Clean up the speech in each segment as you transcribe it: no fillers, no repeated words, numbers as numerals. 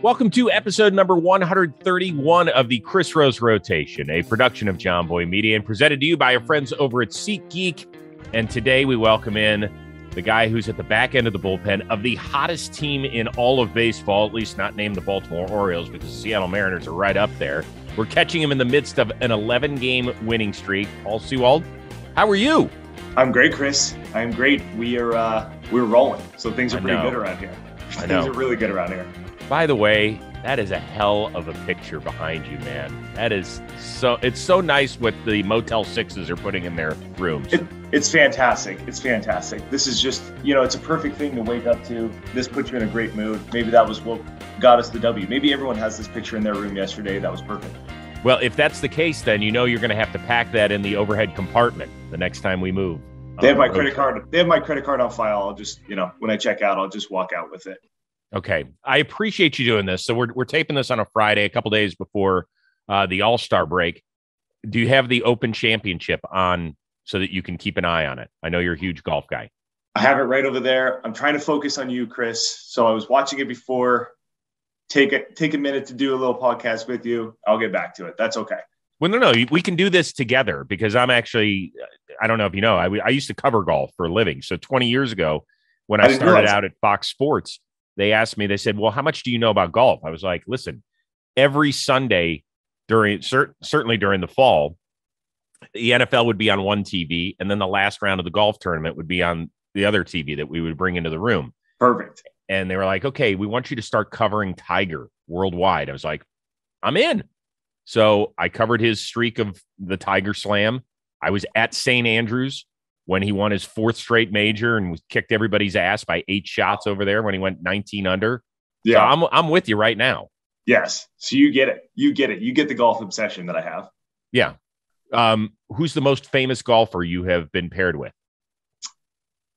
Welcome to episode number 131 of the Chris Rose Rotation, a production of John Boy Media and presented to you by our friends over at SeatGeek. And today we welcome in the guy who's at the back end of the bullpen of the hottest team in all of baseball, at least not named the Baltimore Orioles, because the Seattle Mariners are right up there. We're catching him in the midst of an 11-game winning streak. Paul Sewald, how are you? I'm great, Chris. I'm great. We're rolling, so things are pretty good around here. Things are really good around here. By the way, that is a hell of a picture behind you, man. That is it's so nice what the Motel 6s are putting in their rooms. It's fantastic. It's fantastic. This is just, it's a perfect thing to wake up to. This puts you in a great mood. Maybe that was what got us the W. Maybe everyone has this picture in their room yesterday. That was perfect. Well, if that's the case, then you're going to have to pack that in the overhead compartment the next time we move. They have my credit card. They have my credit card on file. I'll just, when I check out, I'll just walk out with it. Okay. I appreciate you doing this. So we're taping this on a Friday, a couple days before the All-Star break. Do you have the Open Championship on so that you can keep an eye on it? I know you're a huge golf guy. I have it right over there. I'm trying to focus on you, Chris. So I was watching it before. Take a minute to do a little podcast with you. I'll get back to it. That's okay. Well, no, we can do this together because I'm actually, I don't know if you know, I used to cover golf for a living. So 20 years ago, when I started out at Fox Sports, they asked me, they said, well, how much do you know about golf? I was like, listen, every Sunday certainly during the fall, the NFL would be on one TV. And then the last round of the golf tournament would be on the other TV that we would bring into the room. Perfect. And they were like, okay, we want you to start covering Tiger worldwide. I was like, I'm in. So I covered his streak of the Tiger Slam. I was at St. Andrews when he won his fourth straight major and kicked everybody's ass by 8 shots over there when he went 19 under. Yeah, so I'm with you right now. Yes. So you get it. You get the golf obsession that I have. Yeah. Who's the most famous golfer you have been paired with?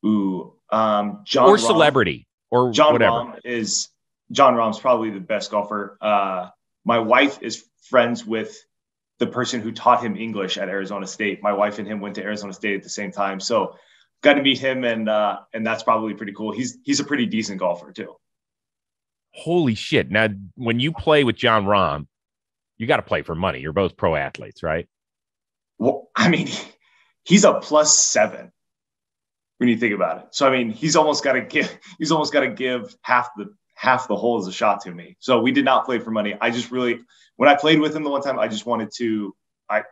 Ooh, Jon or Rahm. Celebrity or Jon whatever. Jon Rahm's probably the best golfer. My wife is friends with the person who taught him English at Arizona State. My wife and him went to Arizona State at the same time. So got to meet him and that's probably pretty cool. He's a pretty decent golfer too. Holy shit. Now, when you play with Jon Rahm, you got to play for money. You're both pro athletes, right? Well, I mean, he's a +7 when you think about it. So, I mean, he's almost got to give half the hole as a shot to me. So we did not play for money. I just really, when I played with him the one time, I just wanted to, I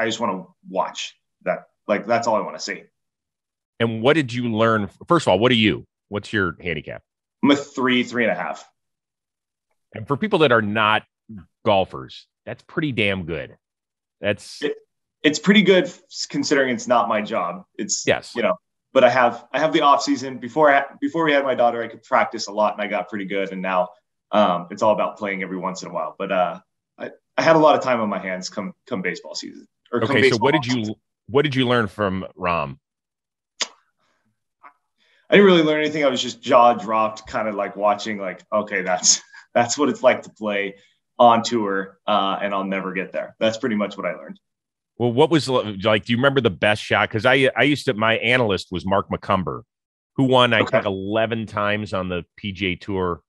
just want to watch that. Like, that's all I want to see. And what did you learn? First of all, what's your handicap? I'm a 3.5. And for people that are not golfers, that's pretty damn good. It's pretty good considering it's not my job. Yes. But I have the off season before we had my daughter. I could practice a lot and I got pretty good. And now it's all about playing every once in a while. But I had a lot of time on my hands come baseball season. Okay, so what did you learn from Rahm? I didn't really learn anything. I was just jaw dropped, kind of like watching. Like, okay, that's what it's like to play on tour, and I'll never get there. That's pretty much what I learned. Well, what was like? Do you remember the best shot? Because I used to. My analyst was Mark McCumber, who won I think 11 times on the PGA Tour,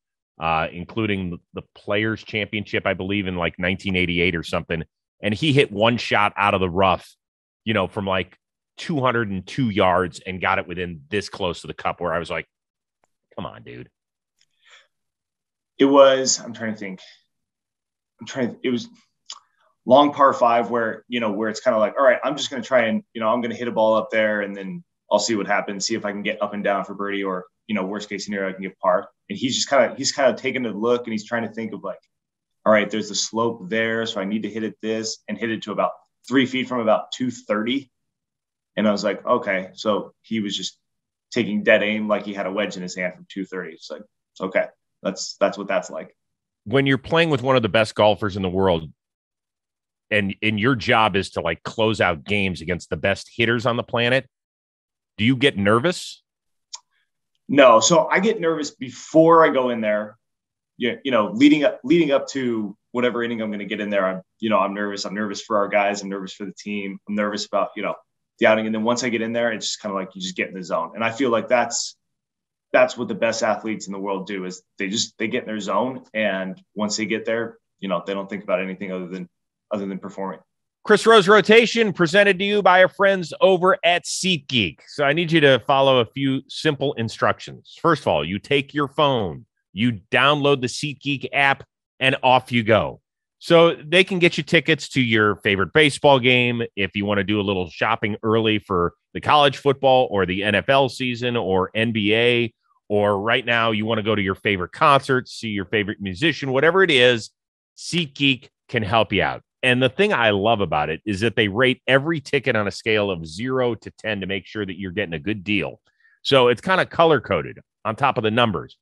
including the Players Championship, I believe, in like 1988 or something. And he hit one shot out of the rough, from like 202 yards and got it within this close to the cup. Where I was like, "Come on, dude." It was. I'm trying to think. It was long par 5 where it's kind of like, all right, I'm just going to try and, I'm going to hit a ball up there and then I'll see what happens, see if I can get up and down for birdie or, worst case scenario, I can get par. And he's kind of taking a look and he's trying to think of like, all right, there's the slope there. So I need to hit it this and hit it to about 3 feet from about 230. And I was like, okay. So he was just taking dead aim like he had a wedge in his hand from 230. It's like, okay, that's what that's like. When you're playing with one of the best golfers in the world, and your job is to like close out games against the best hitters on the planet, do you get nervous? No. So I get nervous before I go in there. Leading up to whatever inning I'm going to get in there. I'm nervous. I'm nervous for our guys. I'm nervous for the team. I'm nervous about, the outing. And then once I get in there, it's just kind of like you just get in the zone. And I feel like that's that's what the best athletes in the world do is they get in their zone. And once they get there, they don't think about anything other than performing. Chris Rose Rotation presented to you by our friends over at SeatGeek. So I need you to follow a few simple instructions. First of all, you take your phone, you download the SeatGeek app, and off you go. So they can get you tickets to your favorite baseball game. If you want to do a little shopping early for the college football or the NFL season or NBA, or right now you want to go to your favorite concert, see your favorite musician, whatever it is, SeatGeek can help you out. And the thing I love about it is that they rate every ticket on a scale of 0 to 10 to make sure that you're getting a good deal. So it's kind of color coded on top of the numbers.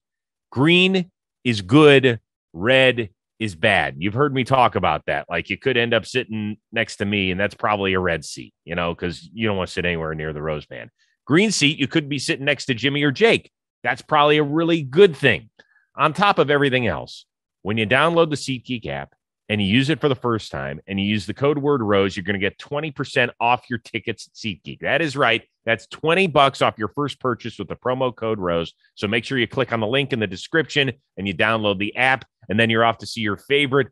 Green is good. Red is bad. You've heard me talk about that. Like you could end up sitting next to me and that's probably a red seat, because you don't want to sit anywhere near the Rose Band. Green seat, you could be sitting next to Jimmy or Jake. That's probably a really good thing. On top of everything else, when you download the SeatGeek app, and you use it for the first time, and you use the code word ROSE, you're going to get 20% off your tickets at SeatGeek. That is right. That's $20 off your first purchase with the promo code ROSE. So make sure you click on the link in the description and you download the app, and then you're off to see your favorite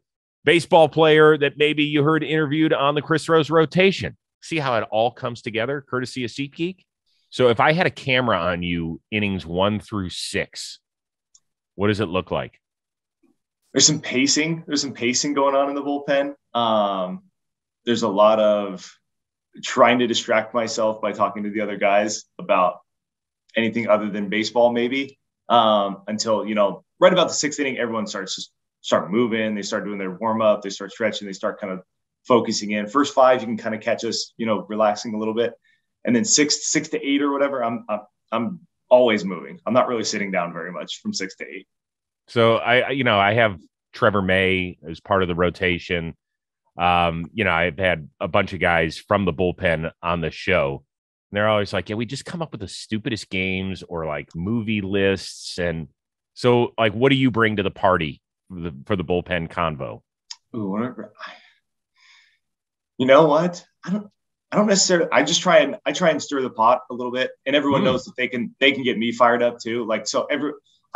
baseball player that maybe you heard interviewed on the Chris Rose Rotation. See how it all comes together, courtesy of SeatGeek? So if I had a camera on you, innings 1 through 6, what does it look like? There's some pacing. There's some pacing going on in the bullpen. There's a lot of trying to distract myself by talking to the other guys about anything other than baseball, maybe until, right about the 6th inning, everyone start moving. They start doing their warm up. They start stretching. They start kind of focusing in. First 5, you can kind of catch us, relaxing a little bit. And then 6 to 8 or whatever, I'm always moving. I'm not really sitting down very much from 6 to 8. So I have Trevor May as part of the rotation. I've had a bunch of guys from the bullpen on the show. And they're always like, yeah, we just come up with the stupidest games or like movie lists. And so like, what do you bring to the party for the bullpen convo? Ooh, you know what? I don't necessarily, I try and stir the pot a little bit, and everyone knows that they can get me fired up too. Like, so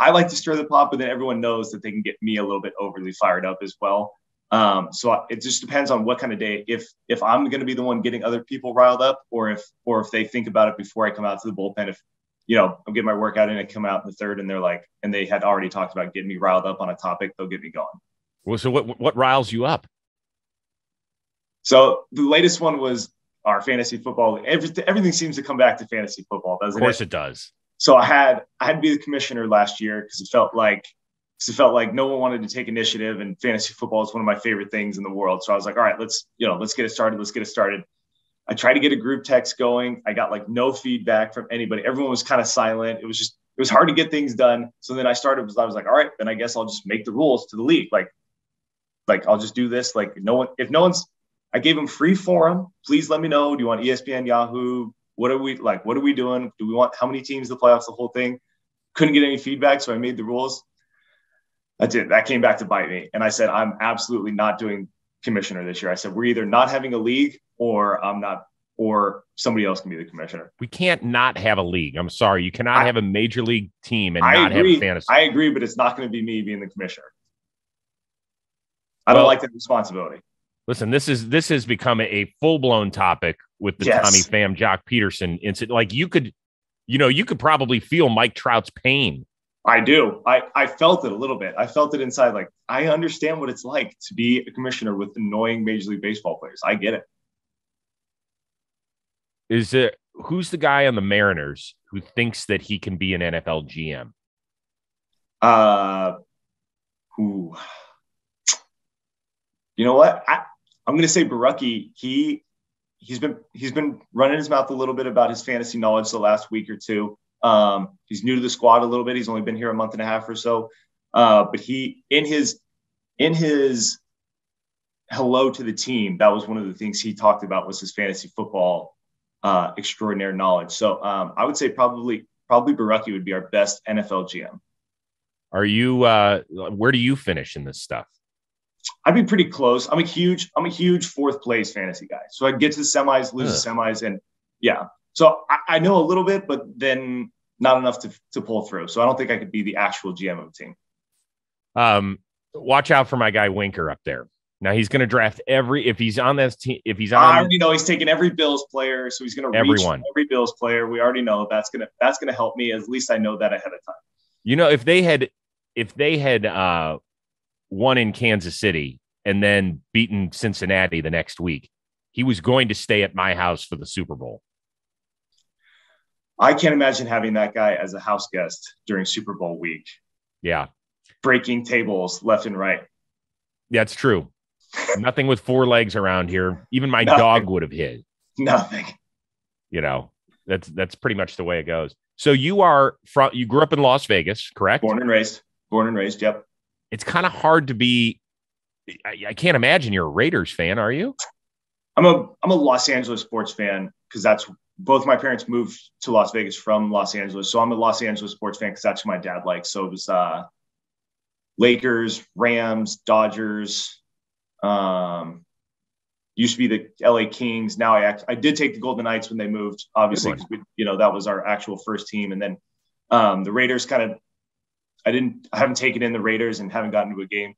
I like to stir the pot, but then everyone knows that they can get me a little bit overly fired up as well. So it just depends on what kind of day, if I'm going to be the one getting other people riled up, or if they think about it before I come out to the bullpen. If, I'm getting my workout in, I come out in the 3rd and they're like, and they had already talked about getting me riled up on a topic, they'll get me going. Well, so what riles you up? So the latest one was our fantasy football. Everything seems to come back to fantasy football, doesn't it? Of course it does. So I had to be the commissioner last year because it felt like no one wanted to take initiative, and fantasy football is one of my favorite things in the world. So I was like, all right, let's get it started. I tried to get a group text going. I got like no feedback from anybody. Everyone was kind of silent. It was hard to get things done. So then I was like, all right, then I guess I'll just make the rules to the league. Like I'll just do this. Like I gave them free forum. Please let me know. Do you want ESPN, Yahoo? What are we doing? Do we want how many teams, the playoffs, the whole thing? Couldn't get any feedback. So I made the rules. That's it. That came back to bite me. And I said, I'm absolutely not doing commissioner this year. I said, we're either not having a league or somebody else can be the commissioner. We can't not have a league. I'm sorry. You cannot have a major league team and not have fantasy. I agree, but it's not going to be me being the commissioner. I don't like that responsibility. Listen, this has become a full-blown topic with the Tommy Pham Jock Peterson incident. Like you could probably feel Mike Trout's pain. I do. I felt it a little bit. I felt it inside. Like, I understand what it's like to be a commissioner with annoying Major League Baseball players. I get it. Who's the guy on the Mariners who thinks that he can be an NFL GM? You know what? I'm going to say Barucki. He's been running his mouth a little bit about his fantasy knowledge the last week or two. He's new to the squad a little bit. He's only been here a month and a half or so. But he, in his hello to the team, that was one of the things he talked about was his fantasy football extraordinary knowledge. So I would say probably Barucki would be our best NFL GM. Are you? Where do you finish in this stuff? I'd be pretty close. I'm a huge fourth place fantasy guy. So I'd get to the semis, lose the semis, and yeah. So I know a little bit, but then not enough to pull through. So I don't think I could be the actual GM of a team. Watch out for my guy Winker up there. Now he's going to draft if he's on this team, I already know he's taking every Bills player, so he's going to reach every Bills player. We already know that's going to help me. At least I know that ahead of time. You know, if they had won in Kansas City and then beaten Cincinnati the next week, he was going to stay at my house for the Super Bowl. I can't imagine having that guy as a house guest during Super Bowl week. Yeah. Breaking tables left and right. That's true. Nothing with four legs around here. Even my dog would have hid. Nothing. You know, that's pretty much the way it goes. So you grew up in Las Vegas, correct? Born and raised. Yep. It's kind of hard to be. I can't imagine you're a Raiders fan, are you? I'm a Los Angeles sports fan because that's both my parents moved to Las Vegas from Los Angeles. So I'm a Los Angeles sports fan because that's who my dad likes. So it was Lakers, Rams, Dodgers. Used to be the LA Kings. Now I did take the Golden Knights when they moved, obviously, because that was our actual first team. And then the Raiders I haven't taken in the Raiders and haven't gotten to a game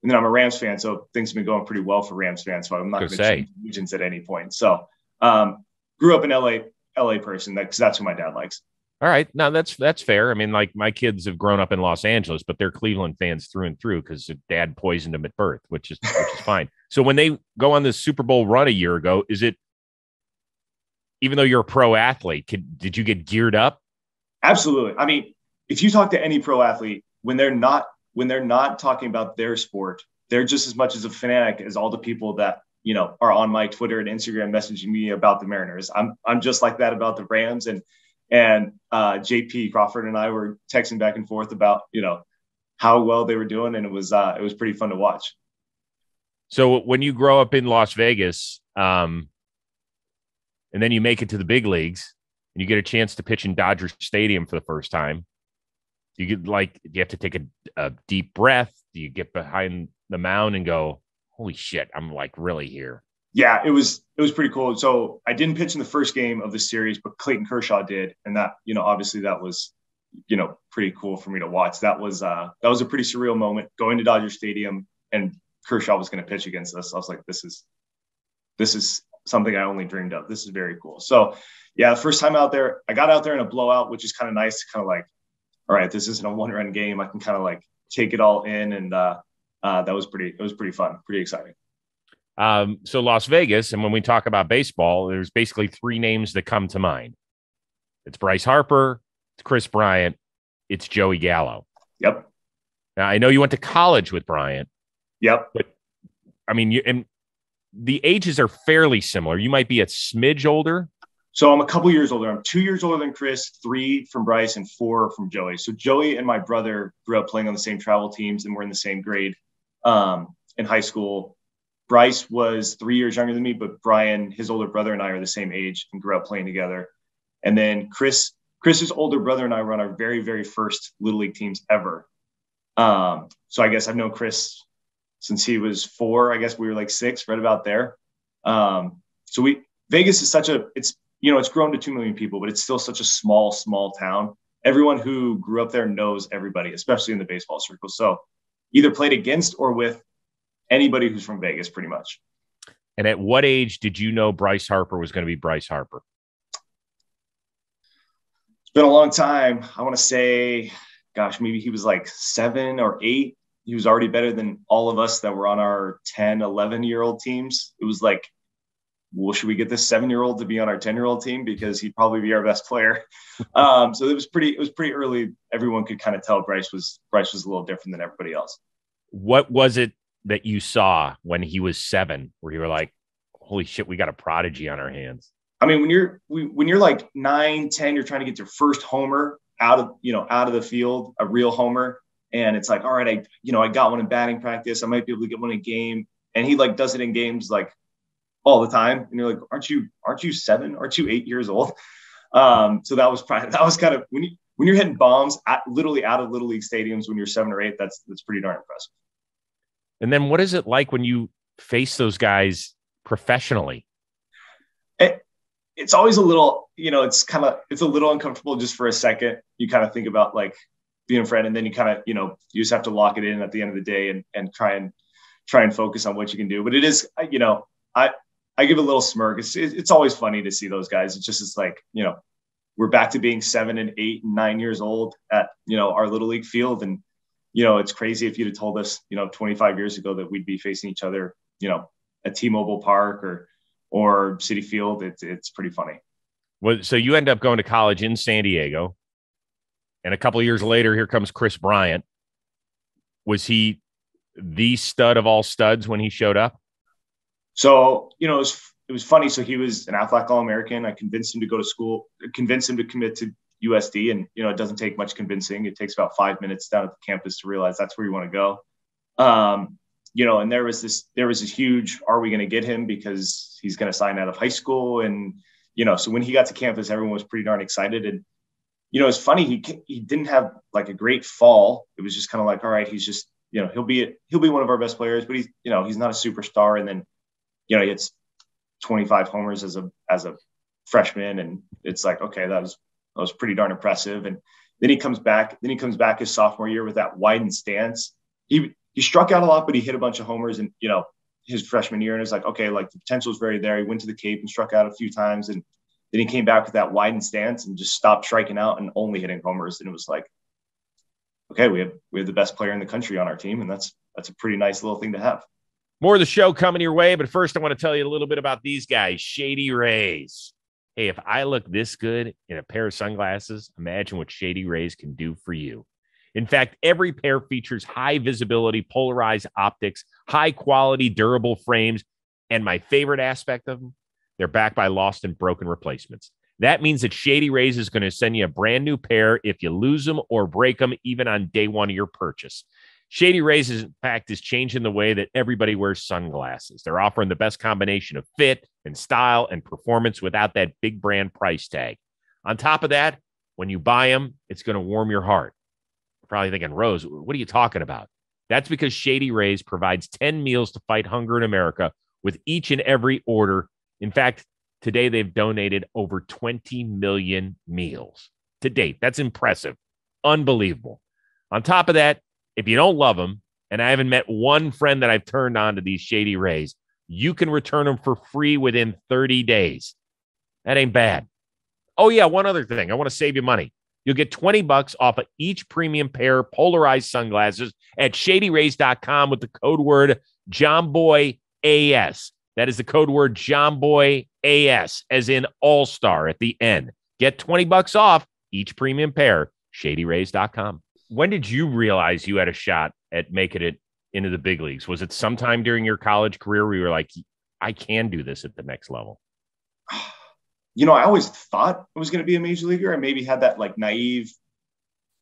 and then I'm a Rams fan. So things have been going pretty well for Rams fans. So I'm not going to change allegiance at any point. So grew up an LA person because that's who my dad likes. All right. Now that's fair. I mean, like my kids have grown up in Los Angeles, but they're Cleveland fans through and through because their dad poisoned them at birth, which is fine. So when they go on this Super Bowl run a year ago, is it, even though you're a pro athlete, did you get geared up? Absolutely. I mean, if you talk to any pro athlete, when they're not talking about their sport, they're just as much as a fanatic as all the people that, are on my Twitter and Instagram messaging me about the Mariners. I'm just like that about the Rams, and JP Crawford and I were texting back and forth about, how well they were doing. And it was pretty fun to watch. So when you grow up in Las Vegas, and then you make it to the big leagues and you get a chance to pitch in Dodger Stadium for the first time, do you have to take a deep breath? Do you get behind the mound and go, holy shit, I'm like really here? Yeah, it was pretty cool. So I didn't pitch in the first game of the series, but Clayton Kershaw did. And that, obviously that was, pretty cool for me to watch. That was a pretty surreal moment, going to Dodger Stadium and Kershaw was going to pitch against us. I was like, this is something I only dreamed of. This is very cool. So yeah, the first time out there, I got out there in a blowout, which is kind of nice to kind of like, all right, this isn't a 1-run game. I can kind of like take it all in. And it was pretty fun, pretty exciting. So Las Vegas, and when we talk about baseball, there's basically three names that come to mind. It's Bryce Harper, it's Kris Bryant, it's Joey Gallo. Yep. Now, I know you went to college with Bryant. Yep. But, I mean, and the ages are fairly similar. You might be a smidge older. So I'm a couple years older. I'm 2 years older than Kris, 3 from Bryce, and 4 from Joey. So Joey and my brother grew up playing on the same travel teams, and we're in the same grade in high school. Bryce was 3 years younger than me, but Brian, his older brother, and I are the same age and grew up playing together. And then Chris's older brother and I run our very, very first Little League teams ever. So I guess I've known Kris since he was 4. I guess we were like 6, right about there. Vegas is it's grown to 2 million people, but it's still such a small, small town. Everyone who grew up there knows everybody, especially in the baseball circle. So either played against or with anybody who's from Vegas, pretty much. And at what age did you know Bryce Harper was going to be Bryce Harper? It's been a long time. I want to say, gosh, maybe he was like 7 or 8. He was already better than all of us that were on our 10, 11-year-old teams. It was like, well, should we get this 7-year-old to be on our 10-year-old team? Because he'd probably be our best player. So it was pretty early. Everyone could kind of tell Bryce was a little different than everybody else. What was it that you saw when he was 7, where you were like, holy shit, we got a prodigy on our hands? I mean, when you're like 9, 10, you're trying to get your first homer out of the field, a real homer. And it's like, all right, I got one in batting practice. I might be able to get one in game. And he like does it in games like all the time. And you're like, aren't you 7? Aren't you 8 years old? So that was kind of when you're hitting bombs literally out of Little League stadiums when you're 7 or 8, that's pretty darn impressive. And then what is it like when you face those guys professionally? it's always a little, it's a little uncomfortable just for a second. You kind of think about like being a friend, and then you kind of, you just have to lock it in at the end of the day and try and focus on what you can do. But it is, I give a little smirk. It's always funny to see those guys. It's like, we're back to being 7 and 8 and 9 years old at, our little league field. And, it's crazy if you'd have told us, 25 years ago that we'd be facing each other, at T-Mobile Park or Citi Field. It's pretty funny. Well, so you end up going to college in San Diego, and a couple of years later, here comes Kris Bryant. Was he the stud of all studs when he showed up? So, it was funny. So he was an Athletic All-American. I convinced him to go to school, convinced him to commit to USD. And, it doesn't take much convincing. It takes about 5 minutes down at the campus to realize that's where you want to go. And there was this huge, are we going to get him because he's going to sign out of high school? And, so when he got to campus, everyone was pretty darn excited. And, it's funny. He didn't have like a great fall. It was just kind of like, all right, he's just, he'll be one of our best players, but he's not a superstar. And then, he hits 25 homers as a freshman. And it's like, okay, that was pretty darn impressive. And then he comes back his sophomore year with that widened stance. He struck out a lot, but he hit a bunch of homers and, his freshman year. And it's like, okay, like the potential is very there. He went to the Cape and struck out a few times. And then he came back with that widened stance and just stopped striking out and only hitting homers. And it was like, okay, we have the best player in the country on our team. And that's a pretty nice little thing to have. More of the show coming your way, but first I want to tell you a little bit about these guys, Shady Rays. Hey, if I look this good in a pair of sunglasses, imagine what Shady Rays can do for you. In fact, every pair features high visibility, polarized optics, high quality, durable frames, and my favorite aspect of them, they're backed by lost and broken replacements. That means that Shady Rays is going to send you a brand new pair if you lose them or break them, even on day one of your purchase. Shady Rays, in fact, is changing the way that everybody wears sunglasses. They're offering the best combination of fit and style and performance without that big brand price tag. On top of that, when you buy them, it's going to warm your heart. You're probably thinking, Rose, what are you talking about? That's because Shady Rays provides 10 meals to fight hunger in America with each and every order. In fact, today they've donated over 20 million meals to date. That's impressive. Unbelievable. On top of that, if you don't love them, and I haven't met one friend that I've turned on to these Shady Rays, you can return them for free within 30 days. That ain't bad. Oh, yeah, one other thing. I want to save you money. You'll get $20 off of each premium pair of polarized sunglasses at shadyrays.com with the code word JohnBoyAS. That is the code word JohnBoyAS, as in all-star at the end. Get $20 off each premium pair, shadyrays.com. When did you realize you had a shot at making it into the big leagues? Was it sometime during your college career where you were like, I can do this at the next level? I always thought I was going to be a major leaguer. I maybe had that like naive,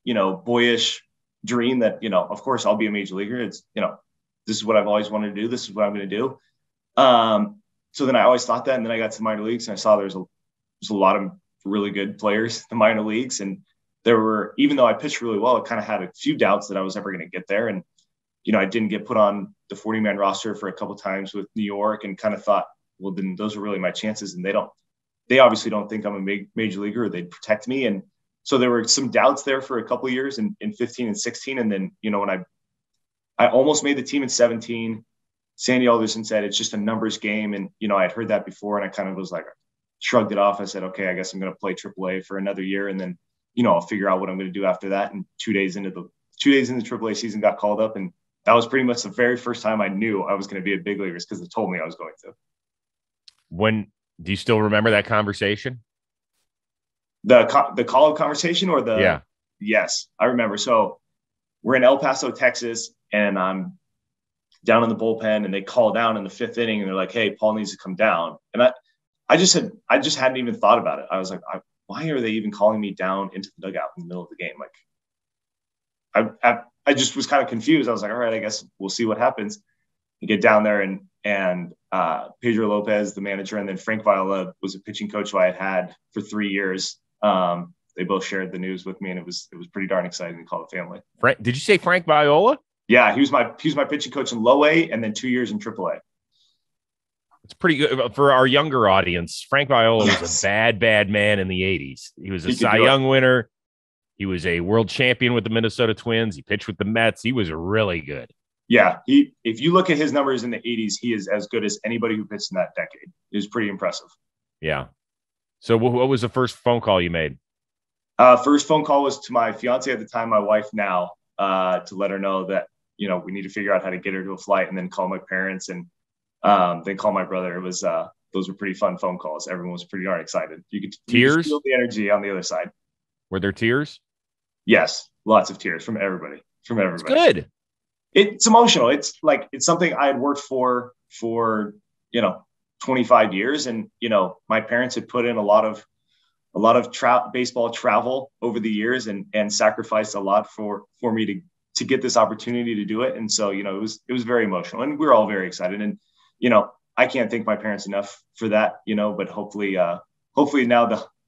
boyish dream that, of course I'll be a major leaguer. It's, this is what I've always wanted to do. This is what I'm going to do. So then I always thought that. And then I got to the minor leagues and I saw there's a lot of really good players in the minor leagues. And there were, even though I pitched really well, I kind of had a few doubts that I was ever going to get there. And, I didn't get put on the 40-man roster for a couple of times with New York and kind of thought, well, then those are really my chances. And they obviously don't think I'm a major leaguer or they'd protect me. And so there were some doubts there for a couple of years in 15 and 16. And then, when I almost made the team in 17, Sandy Alderson said, it's just a numbers game. And, I had heard that before and I kind of was like, shrugged it off. I said, okay, I guess I'm going to play AAA for another year. And then, I'll figure out what I'm going to do after that. And 2 days into the AAA season, got called up. And that was pretty much the very first time I knew I was going to be a big leaguer, because they told me I was going to. Do you still remember that conversation? The call-up conversation or the? Yeah. Yes, I remember. So we're in El Paso, Texas, and I'm down in the bullpen, and they call down in the fifth inning, and they're like, "Hey, Paul needs to come down." And I just hadn't even thought about it. I was like, why are they even calling me down into the dugout in the middle of the game? Like, I just was kind of confused. I was like, all right, I guess we'll see what happens. You get down there, and Pedro Lopez, the manager, and then Frank Viola was a pitching coach who I had for 3 years. They both shared the news with me, and it was pretty darn exciting to call the family. Did you say Frank Viola? Yeah, he was my pitching coach in low A and then 2 years in AAA. It's pretty good for our younger audience. Frank Viola was a bad man in the 80s. He was a Cy Young winner. He was a world champion with the Minnesota Twins. He pitched with the Mets. He was really good. Yeah, if you look at his numbers in the 80s, he is as good as anybody who pitched in that decade. It was pretty impressive. Yeah. So what was the first phone call you made? First phone call was to my fiance at the time, my wife now, to let her know that, we need to figure out how to get her to a flight, and then call my parents and then call my brother. It was those were pretty fun phone calls. Everyone was pretty darn excited. You could feel the energy on the other side. Were there tears? Yes, lots of tears from everybody. It's good. It's emotional. It's something I had worked for 25 years, and my parents had put in a lot of baseball travel over the years, and sacrificed a lot for me to get this opportunity to do it. And so it was very emotional, and we were all very excited. And I can't thank my parents enough for that. But hopefully now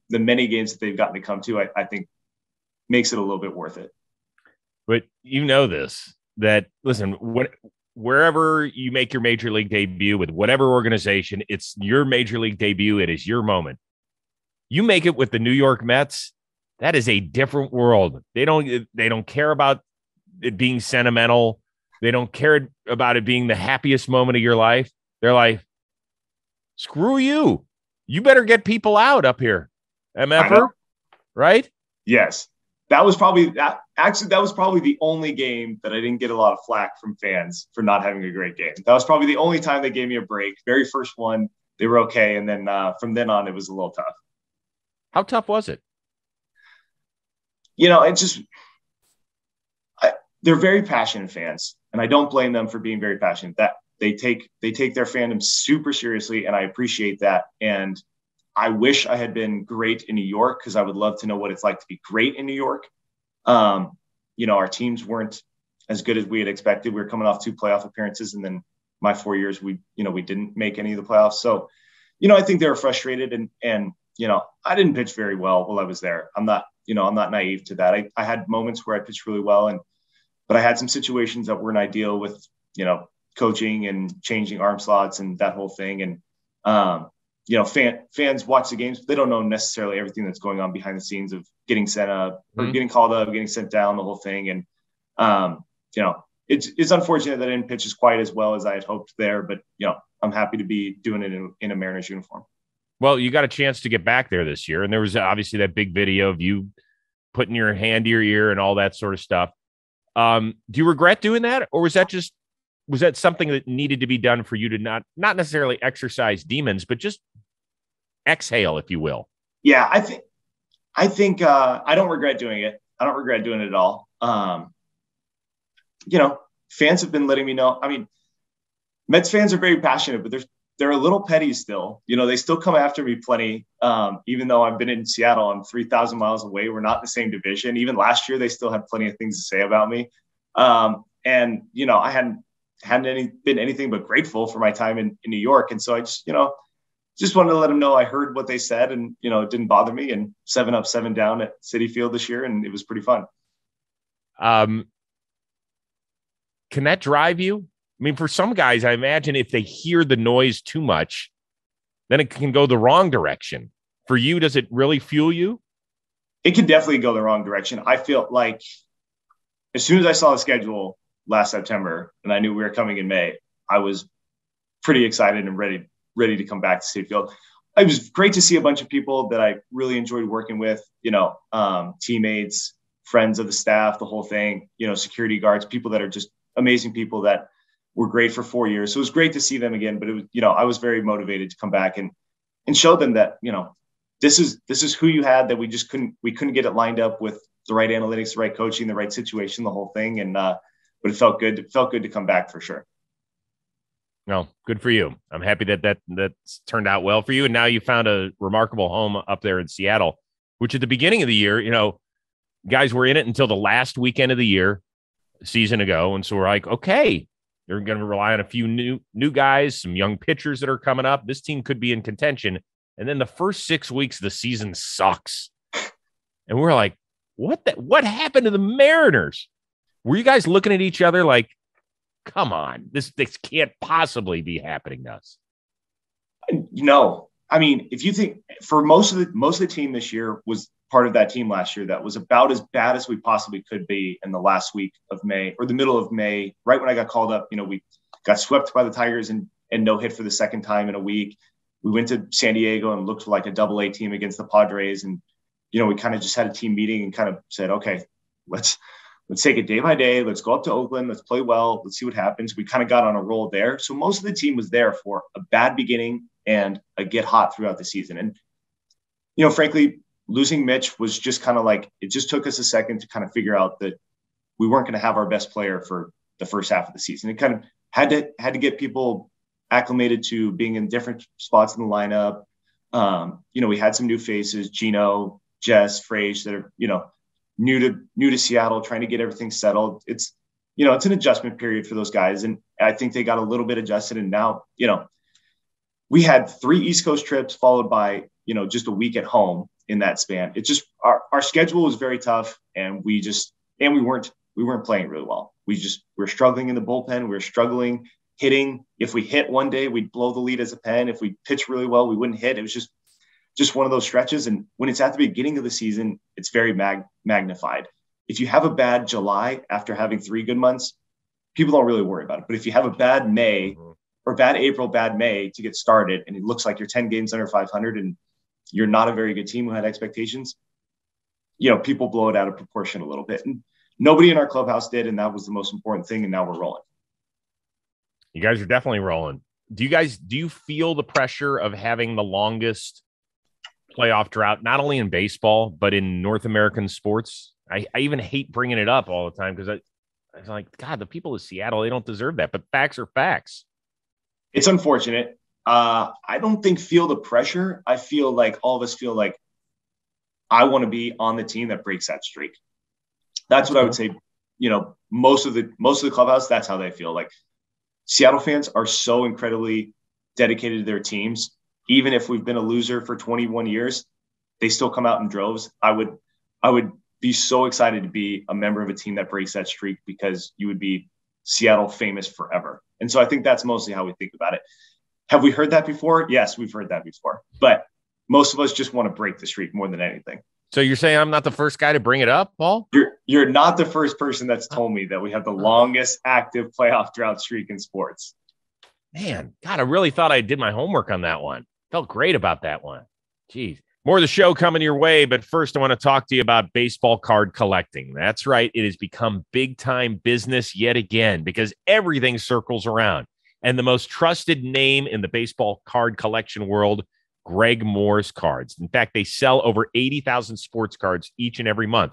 the many games that they've gotten to come to, I think makes it a little bit worth it. But this. That listen, wherever you make your major league debut with whatever organization, it's your major league debut. It is your moment. You make it with the New York Mets. That is a different world. They don't care about it being sentimental. They don't care about it being the happiest moment of your life. They're like, screw you. You better get people out up here. MFer, right? Yes. That was probably the only game that I didn't get a lot of flack from fans for not having a great game. That was probably the only time they gave me a break. Very first one, they were okay. And then from then on, it was a little tough. How tough was it? They're very passionate fans, and I don't blame them for being very passionate. That they take their fandom super seriously, and I appreciate that. And I wish I had been great in New York, because I would love to know what it's like to be great in New York. Our teams weren't as good as we had expected. We were coming off 2 playoff appearances, and then my 4 years, we didn't make any of the playoffs. So, I think they were frustrated, and I didn't pitch very well while I was there. I'm not naive to that. I had moments where I pitched really well, but I had some situations that weren't ideal with, coaching and changing arm slots and that whole thing. And, fans watch the games, but they don't know necessarily everything that's going on behind the scenes of getting sent up or getting called up, getting sent down, the whole thing. And, it's unfortunate that I didn't pitch as quite as well as I had hoped there, but, I'm happy to be doing it in a Mariners uniform. Well, you got a chance to get back there this year, and there was obviously that big video of you putting your hand to your ear and all that sort of stuff. Do you regret doing that, or was that something that needed to be done for you to not necessarily exercise demons, but just exhale, if you will? Yeah, I think I don't regret doing it. I don't regret doing it at all. Fans have been letting me know. I mean, Mets fans are very passionate, but they're a little petty still. They still come after me plenty. Even though I've been in Seattle, I'm 3,000 miles away. We're not in the same division. Even last year, they still had plenty of things to say about me. And I hadn't been anything but grateful for my time in New York. And so I just wanted to let them know I heard what they said, and, it didn't bother me. And 7 up, 7 down at Citi Field this year. And it was pretty fun. Can that drive you? I mean, for some guys, I imagine if they hear the noise too much, then it can go the wrong direction. For you, does it really fuel you? It can definitely go the wrong direction. I feel like as soon as I saw the schedule last September and I knew we were coming in May, I was pretty excited and ready to come back to Citi Field. It was great to see a bunch of people that I really enjoyed working with, teammates, friends of the staff, the whole thing, security guards, people that are just amazing people that were great for 4 years. So it was great to see them again, but it was, I was very motivated to come back and show them that, this is who you had, that we couldn't get it lined up with the right analytics, the right coaching, the right situation, the whole thing. And, but it felt good. It felt good to come back for sure. No, good for you. I'm happy that's turned out well for you. And now you found a remarkable home up there in Seattle, which at the beginning of the year, guys were in it until the last weekend of the year, a season ago. And so we're like, okay, they're going to rely on a few new guys, some young pitchers that are coming up. This team could be in contention. And then the first 6 weeks of the season sucks. And we're like, what happened to the Mariners? Were you guys looking at each other like, come on, this can't possibly be happening to us? I mean, if you think for most of the team this year was part of that team last year that was about as bad as we possibly could be in the last week of May or the middle of May, right when I got called up. We got swept by the Tigers and no hit for the second time in a week. We went to San Diego and looked like a double-A team against the Padres. And, we kind of just had a team meeting and kind of said, okay, let's take it day by day. Let's go up to Oakland. Let's play well. Let's see what happens. We kind of got on a roll there. So most of the team was there for a bad beginning and a get hot throughout the season. And, frankly, losing Mitch was just kind of like, it just took us a second to kind of figure out that we weren't going to have our best player for the first half of the season. It kind of had to get people acclimated to being in different spots in the lineup. We had some new faces, Gino, Jess, Frage, that are, new to Seattle, trying to get everything settled. It's an adjustment period for those guys. And I think they got a little bit adjusted. And now, we had 3 East Coast trips followed by, just a week at home in that span. It just, our schedule was very tough, and we weren't playing really well. We're struggling in the bullpen. We're struggling hitting. If we hit one day, we'd blow the lead as a pen. If we pitch really well, we wouldn't hit. It was just one of those stretches. And when it's at the beginning of the season, it's very magnified. If you have a bad July after having 3 good months, people don't really worry about it. But if you have a bad May or bad April, bad May to get started, and it looks like you're 10 games under 500 and you're not a very good team who had expectations, people blow it out of proportion a little bit. And nobody in our clubhouse did, and that was the most important thing. And now we're rolling. You guys are definitely rolling. Do you feel the pressure of having the longest playoff drought, not only in baseball, but in North American sports? I even hate bringing it up all the time because I was like, God, the people of Seattle, they don't deserve that. But facts are facts. It's unfortunate. I don't think feel the pressure. I feel like all of us feel like I want to be on the team that breaks that streak. That's what I would say. Most of the clubhouse, that's how they feel. Like, Seattle fans are so incredibly dedicated to their teams. Even if we've been a loser for 21 years, they still come out in droves. I would be so excited to be a member of a team that breaks that streak, because you would be Seattle famous forever. And so I think that's mostly how we think about it. Have we heard that before? Yes, we've heard that before. But most of us just want to break the streak more than anything. So you're saying I'm not the first guy to bring it up, Paul? You're not the first person that's told me that we have the longest active playoff drought streak in sports. Man, God, I really thought I did my homework on that one. Felt great about that one. Jeez. More of the show coming your way, but first I want to talk to you about baseball card collecting. That's right. It has become big-time business yet again, because everything circles around. And the most trusted name in the baseball card collection world, Greg Moore's Cards. In fact, they sell over 80,000 sports cards each and every month.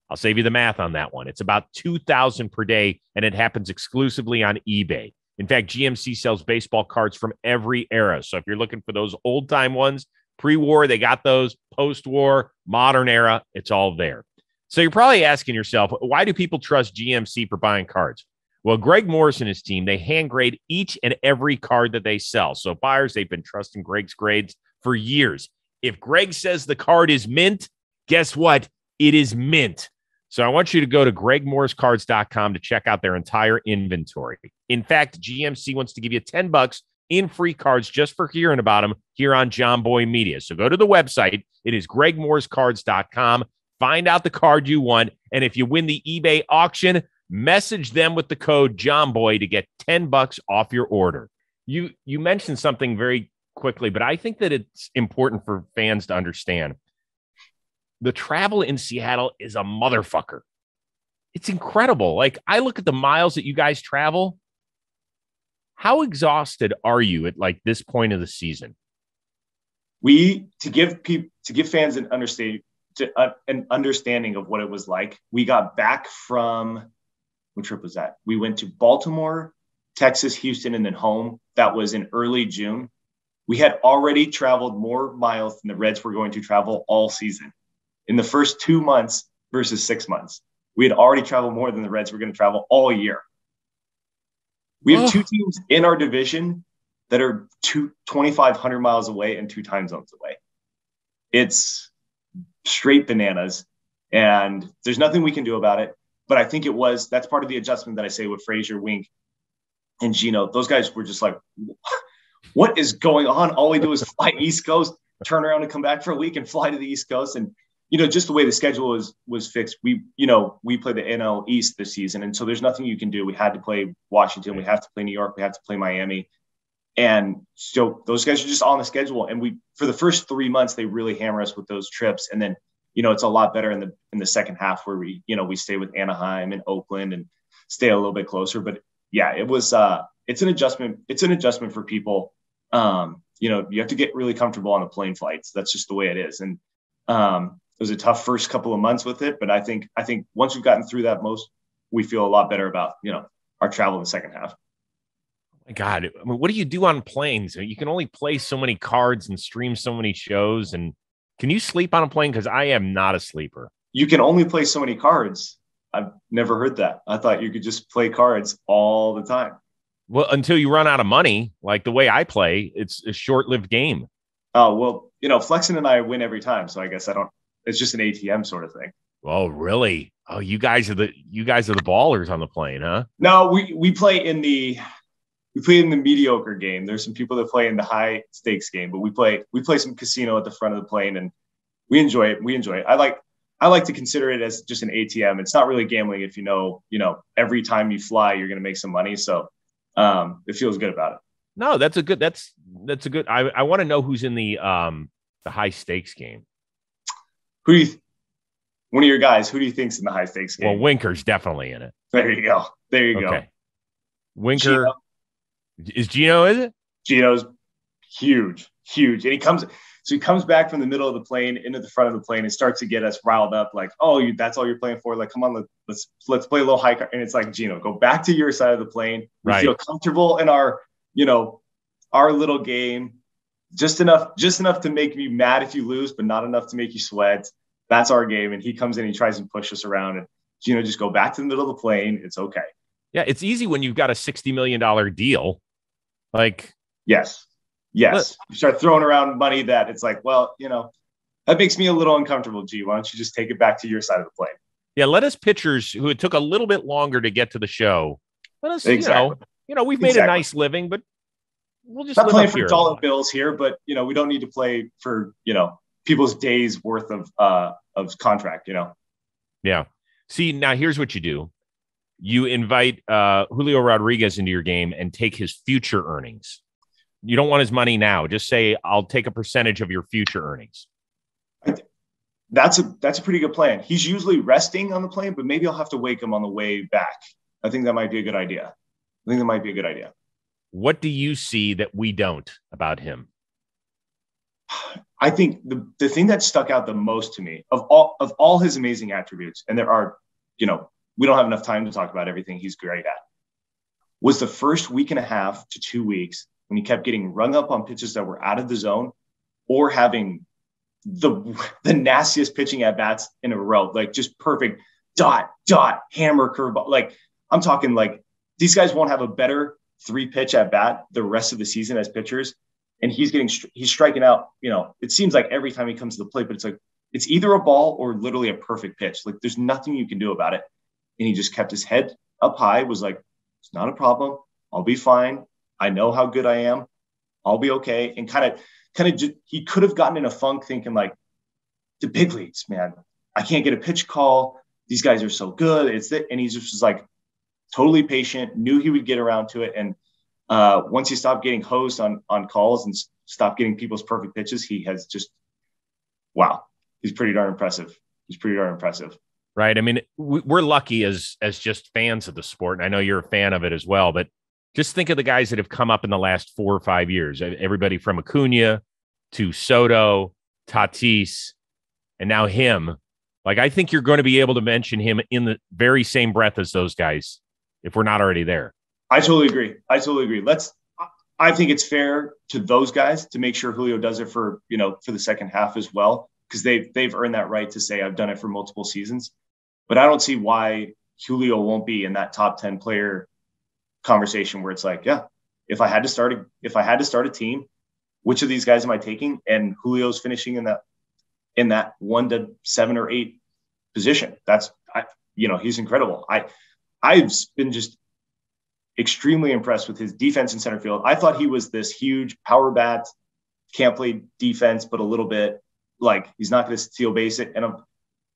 I'll save you the math on that one. It's about 2,000 per day, and it happens exclusively on eBay. In fact, GMC sells baseball cards from every era. So if you're looking for those old-time ones, pre-war, they got those. Post-war, modern era, it's all there. So you're probably asking yourself, why do people trust GMC for buying cards? Well, Greg Morris and his team, they hand grade each and every card that they sell. So buyers, they've been trusting Greg's grades for years. If Greg says the card is mint, guess what? It is mint. So I want you to go to gregmorriscards.com to check out their entire inventory. In fact, GMC wants to give you $10 in free cards just for hearing about them here on John Boy Media. So go to the website. It is gregmorriscards.com. Find out the card you want. And if you win the eBay auction, message them with the code JOHNBOY to get $10 off your order. You mentioned something very quickly, but I think that it's important for fans to understand. The travel in Seattle is a motherfucker. It's incredible. Like, I look at the miles that you guys travel. How exhausted are you at like this point of the season? To give fans an understanding of what it was like. We got back from, what trip was that? We went to Baltimore, Texas, Houston, and then home. That was in early June. We had already traveled more miles than the Reds were going to travel all season. In the first 2 months versus 6 months, we had already traveled more than the Reds were going to travel all year. We have 2 teams in our division that are 2,500 miles away and 2 time zones away. It's straight bananas, and there's nothing we can do about it. But I think that's part of the adjustment that I say with Frazier, Wink, and Gino. Those guys were just like, what is going on? All we do is fly East Coast, turn around and come back for a week and fly to the East Coast. And, just the way the schedule was fixed, we play the NL East this season. And so there's nothing you can do. We had to play Washington. We have to play New York. We have to play Miami. And so those guys are just on the schedule. And for the first 3 months, they really hammer us with those trips. And then, it's a lot better in the second half where we stay with Anaheim and Oakland and stay a little bit closer. But yeah, it was, it's an adjustment. It's an adjustment for people. You have to get really comfortable on the plane flights. That's just the way it is. And it was a tough first couple of months with it, but I think once we've gotten through that, we feel a lot better about, our travel in the second half. My God, I mean, what do you do on planes? You can only play so many cards and stream so many shows. And can you sleep on a plane? Because I am not a sleeper. You can only play so many cards. I've never heard that. I thought you could just play cards all the time. Well, until you run out of money, like the way I play, it's a short-lived game. Oh, well, Flexen and I win every time. So I guess it's just an ATM sort of thing. Oh, really? Oh, you guys are the ballers on the plane, huh? No, we play in the mediocre game. There's some people that play in the high stakes game, but we play some casino at the front of the plane, and we enjoy it. I like to consider it as just an ATM. It's not really gambling if every time you fly, you're going to make some money. So it feels good about it. No, that's a good. I want to know who's in the high stakes game. One of your guys, who do you think's in the high stakes game? Well, Winker's definitely in it. There you go. Okay. Winker. Is Gino, is it? Gino's huge. And he comes back from the middle of the plane into the front of the plane and starts to get us riled up. Like, that's all you're playing for? Like, come on, let's play a little high card. And it's like, Gino, go back to your side of the plane. We feel comfortable in our little game. Just enough to make me mad if you lose, but not enough to make you sweat. That's our game. And he comes in, he tries to push us around, and Gino, just go back to the middle of the plane. It's okay. Yeah, it's easy when you've got a $60 million deal. Like, yes. You start throwing around money that it's like, well, that makes me a little uncomfortable. G, why don't you just take it back to your side of the plane? Yeah, let us pitchers who it took a little bit longer to get to the show. Let us, we've made a nice living, but we'll just not playing for dollar bills here. But we don't need to play for people's days worth of contract. Yeah. See, now here's what you do. You invite Julio Rodriguez into your game and take his future earnings. You don't want his money now. Just say, I'll take a percentage of your future earnings. That's a pretty good plan. He's usually resting on the plane, but maybe I'll have to wake him on the way back. I think that might be a good idea. What do you see that we don't about him? I think the thing that stuck out the most to me of all his amazing attributes, and there are, we don't have enough time to talk about everything he's great at, was the first week and a half to 2 weeks when he kept getting rung up on pitches that were out of the zone or having the nastiest pitching at bats in a row, like just perfect dot, hammer curveball. Like, I'm talking like these guys won't have a better 3-pitch at bat the rest of the season as pitchers. And he's striking out, it seems like every time he comes to the plate, but it's like, it's either a ball or literally a perfect pitch. Like, there's nothing you can do about it. And he just kept his head up high, was like, it's not a problem. I'll be fine. I know how good I am. I'll be okay. And kind of, he could have gotten in a funk thinking like, the big leagues, man, I can't get a pitch call. These guys are so good. And he just was like totally patient, knew he would get around to it. And once he stopped getting hosed on calls and stopped getting people's perfect pitches, he has just, wow, he's pretty darn impressive. Right. I mean, we're lucky as just fans of the sport. And I know you're a fan of it as well, but just think of the guys that have come up in the last 4 or 5 years. Everybody from Acuna to Soto, Tatis, and now him. Like, I think you're going to be able to mention him in the very same breath as those guys, if we're not already there. I totally agree. I think it's fair to those guys to make sure Julio does it for the second half as well, because they've earned that right to say, I've done it for multiple seasons. But I don't see why Julio won't be in that top 10 player conversation where it's like, yeah, if I had to start a team, which of these guys am I taking? And Julio's finishing in that 1 to 7 or 8 position. He's incredible. I've been just extremely impressed with his defense in center field. I thought he was this huge power bat, can't play defense, but a little bit like he's not going to steal base it. And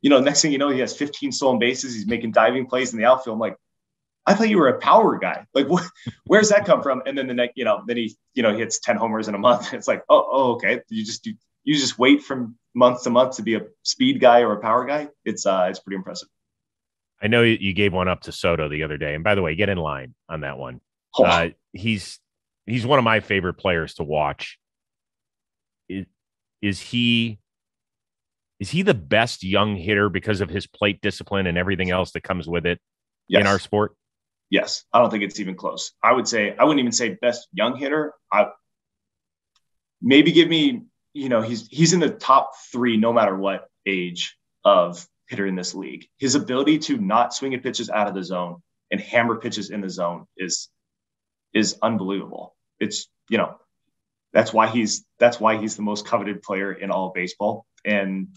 next thing you know, he has 15 stolen bases. He's making diving plays in the outfield. I'm like, I thought you were a power guy. Like, where's that come from? And then the next, then he hits 10 homers in a month. It's like, oh, okay. You just wait from month to month to be a speed guy or a power guy. It's pretty impressive. I know you gave one up to Soto the other day, and by the way, get in line on that one. He's one of my favorite players to watch. Is he the best young hitter because of his plate discipline and everything else that comes with it in our sport? Yes. I don't think it's even close. I wouldn't even say best young hitter. Maybe give me, he's in the top 3, no matter what age of hitter in this league. His ability to not swing at pitches out of the zone and hammer pitches in the zone is unbelievable. It's, that's why he's the most coveted player in all of baseball. And,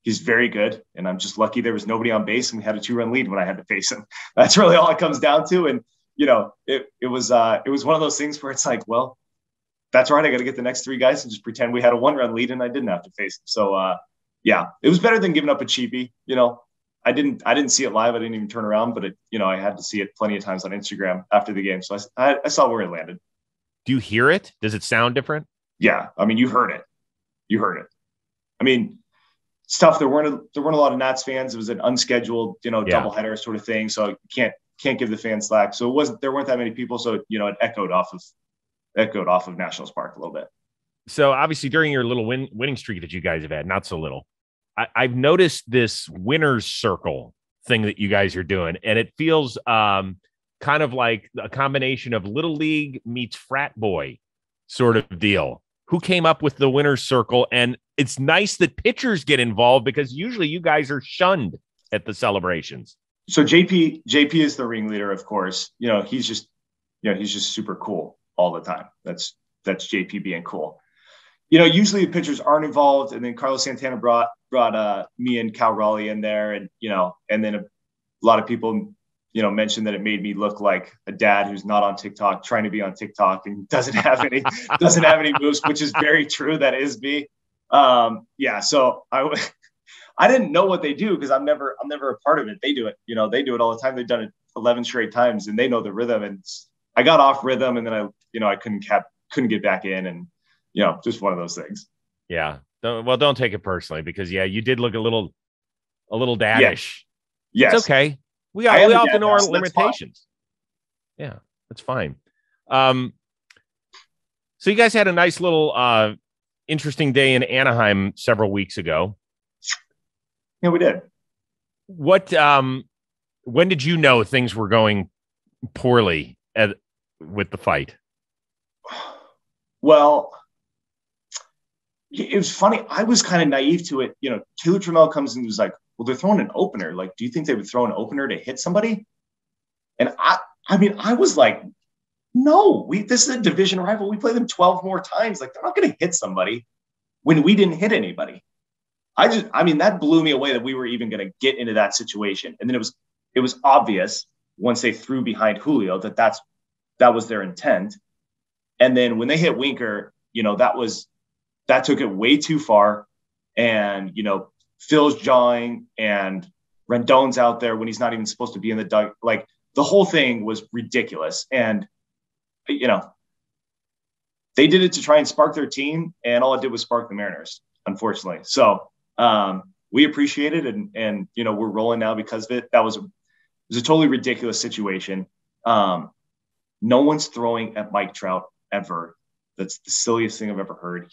he's very good. And I'm just lucky there was nobody on base and we had a 2-run lead when I had to face him. That's really all it comes down to. And, it was one of those things where it's like, well, that's right. I got to get the next 3 guys and just pretend we had a 1-run lead and I didn't have to face him. So, yeah, it was better than giving up a cheapie. I didn't see it live. I didn't even turn around, but I had to see it plenty of times on Instagram after the game. So I saw where it landed. Do you hear it? Does it sound different? Yeah. I mean, you heard it. I mean, it's tough. There weren't a lot of Nats fans. It was an unscheduled, doubleheader sort of thing. So you can't give the fans slack. So there weren't that many people. So, it echoed off of Nationals Park a little bit. So obviously during your little winning streak that you guys have had, not so little, I've noticed this winner's circle thing that you guys are doing. And it feels kind of like a combination of little league meets frat boy sort of deal. Who came up with the winner's circle? And it's nice that pitchers get involved because usually you guys are shunned at the celebrations. So JP is the ringleader, of course. He's just super cool all the time. That's JP being cool. Usually the pitchers aren't involved, and then Carlos Santana brought me and Cal Raleigh in there, and and then a lot of people mentioned that it made me look like a dad who's not on TikTok, trying to be on TikTok and doesn't have any moves, which is very true. That is me. So I didn't know what they do because I'm never a part of it. They do it. They do it all the time. They've done it 11 straight times, and they know the rhythm. And I got off rhythm, and then I couldn't get back in, and just one of those things. Yeah. Don't take it personally because you did look a little daddish. Yes. It's okay. We all have to know our limitations. Yeah, that's fine. So you guys had a nice little interesting day in Anaheim several weeks ago. Yeah, we did. What when did you know things were going poorly with the fight? Well, it was funny. I was kind of naive to it. Taylor Trammell comes in and was like, well, they're throwing an opener. Like, do you think they would throw an opener to hit somebody? And I was like, no, this is a division rival. We play them 12 more times. Like, they're not going to hit somebody when we didn't hit anybody. That blew me away that we were even going to get into that situation. And then it was obvious once they threw behind Julio that was their intent. And then when they hit Winker, that took it way too far. And, Phil's jawing and Rendon's out there when he's not even supposed to be in the dugout. Like, the whole thing was ridiculous. And, they did it to try and spark their team, and all it did was spark the Mariners, unfortunately. So we appreciate it. And, we're rolling now because of it. It was a totally ridiculous situation. No one's throwing at Mike Trout ever. That's the silliest thing I've ever heard.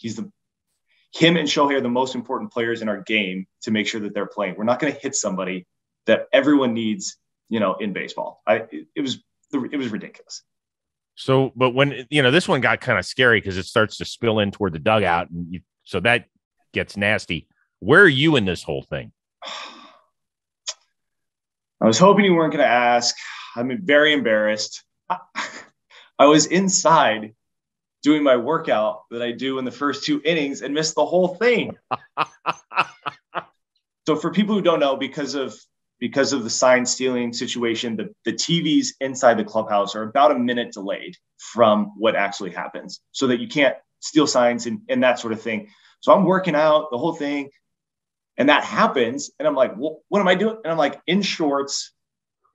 Him and Shohei are the most important players in our game to make sure that they're playing. We're not going to hit somebody that everyone needs, in baseball. It was ridiculous. So, but when, this one got kind of scary because it starts to spill in toward the dugout. And so that gets nasty. Where are you in this whole thing? I was hoping you weren't going to ask. I'm very embarrassed. I was inside doing my workout that I do in the first 2 innings and missed the whole thing. So for people who don't know, because of because of the sign stealing situation, the TVs inside the clubhouse are about a minute delayed from what actually happens, so that you can't steal signs and that sort of thing. So I'm working out the whole thing, and that happens. And I'm like, well, what am I doing? And I'm like in shorts.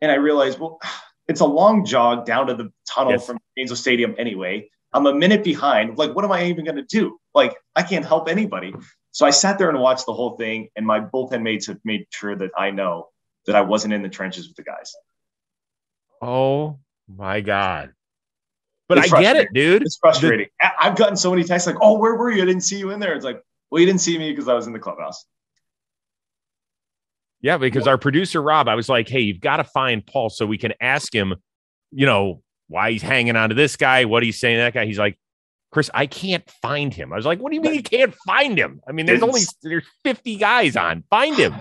And I realized, well, it's a long jog down to the tunnel from Angel Stadium anyway. I'm a minute behind. Like, what am I even going to do? Like, I can't help anybody. So I sat there and watched the whole thing. And my bullpen mates have made sure that I know that I wasn't in the trenches with the guys. Oh, my God. But I get it, dude. It's frustrating. I've gotten so many texts like, oh, where were you? I didn't see you in there. It's like, well, you didn't see me because I was in the clubhouse. Yeah, because our producer, Rob, I was like, hey, you've got to find Paul so we can ask him, why he's hanging on to this guy, what he's saying to that guy. He's like, Kris, I can't find him. I was like, what do you mean you can't find him? I mean, there's 50 guys on. Find him.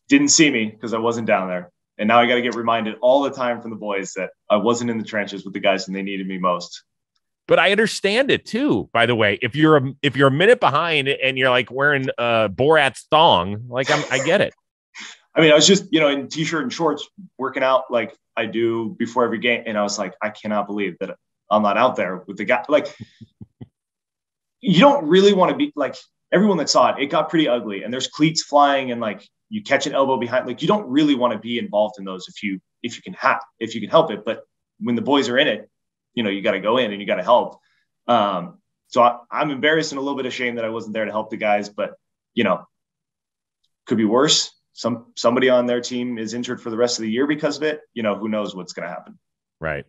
Didn't see me because I wasn't down there. And now I got to get reminded all the time from the boys that I wasn't in the trenches with the guys when they needed me most. But I understand it too, by the way. If you're a minute behind and you're like wearing Borat's thong, like I get it. I mean, I was just, in t-shirt and shorts working out like I do before every game. And I was like, I cannot believe that I'm not out there with the guy. Like, you don't really want to be like everyone that saw it got pretty ugly. And there's cleats flying and like you catch an elbow behind, like you don't really want to be involved in those if you can help it. But when the boys are in it, you got to go in and you got to help. So I'm embarrassed and a little bit ashamed that I wasn't there to help the guys, but could be worse. Somebody on their team is injured for the rest of the year because of it. Who knows what's going to happen. Right.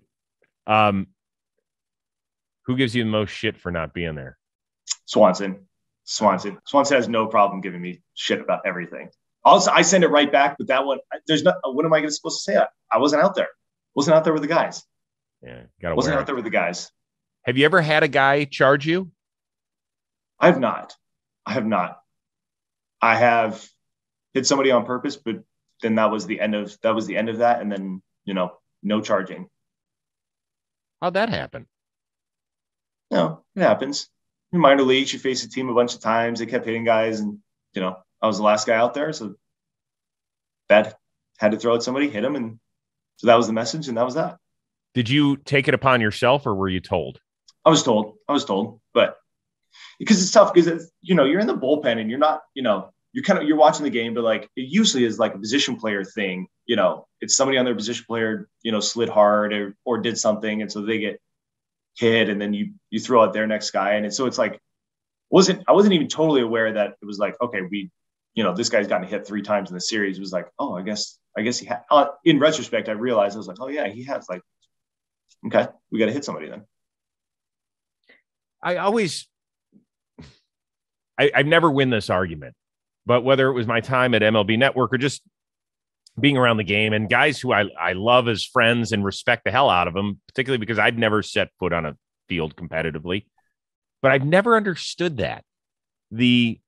Who gives you the most shit for not being there? Swanson has no problem giving me shit about everything. Also, I send it right back, but that one, what am I supposed to say? I wasn't out there. Wasn't out there with the guys. Yeah. Wasn't out there with the guys. Have you ever had a guy charge you? I have not. I have hit somebody on purpose, but then that was the end of that. And then, no charging. How'd that happen? No, it happens. In minor leagues, you face a team a bunch of times. They kept hitting guys and, I was the last guy out there. So that had to throw at somebody, hit him. And so that was the message. And that was that. Did you take it upon yourself or were you told? I was told, but because it's tough because, you're in the bullpen and you're not, you're watching the game, but like it usually is like a position player thing. It's somebody on their position player, slid hard or did something. And so they get hit and then you throw out their next guy. And so it's like, I wasn't even totally aware that it was like, okay, this guy's gotten hit 3 times in the series. It was like, oh, I guess he had, in retrospect, I realized I was like, oh yeah, he has like, okay, we got to hit somebody then. I've never win this argument, but whether it was my time at MLB Network or just being around the game and guys who I love as friends and respect the hell out of them, particularly because I'd never set foot on a field competitively, but I've never understood that. I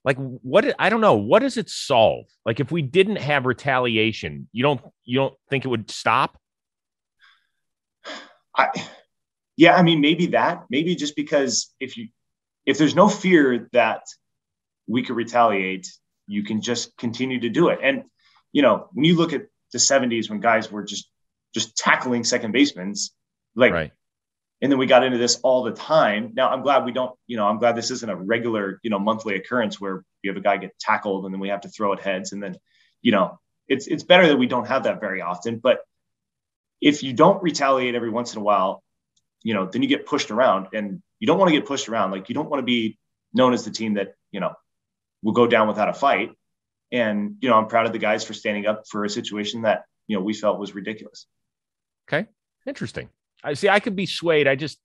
don't know. What does it solve? Like if we didn't have retaliation, you don't think it would stop? Maybe just because if there's no fear that we could retaliate, you can just continue to do it. And, when you look at the 70s when guys were just tackling second basemen, like, right. And then we got into this all the time. Now I'm glad I'm glad this isn't a regular, monthly occurrence where you have a guy get tackled and then we have to throw at heads. And then, it's better that we don't have that very often, but if you don't retaliate every once in a while, then you get pushed around and you don't want to get pushed around. Like you don't want to be known as the team that, will go down without a fight. And, I'm proud of the guys for standing up for a situation that, we felt was ridiculous. Okay. Interesting. I could be swayed. There's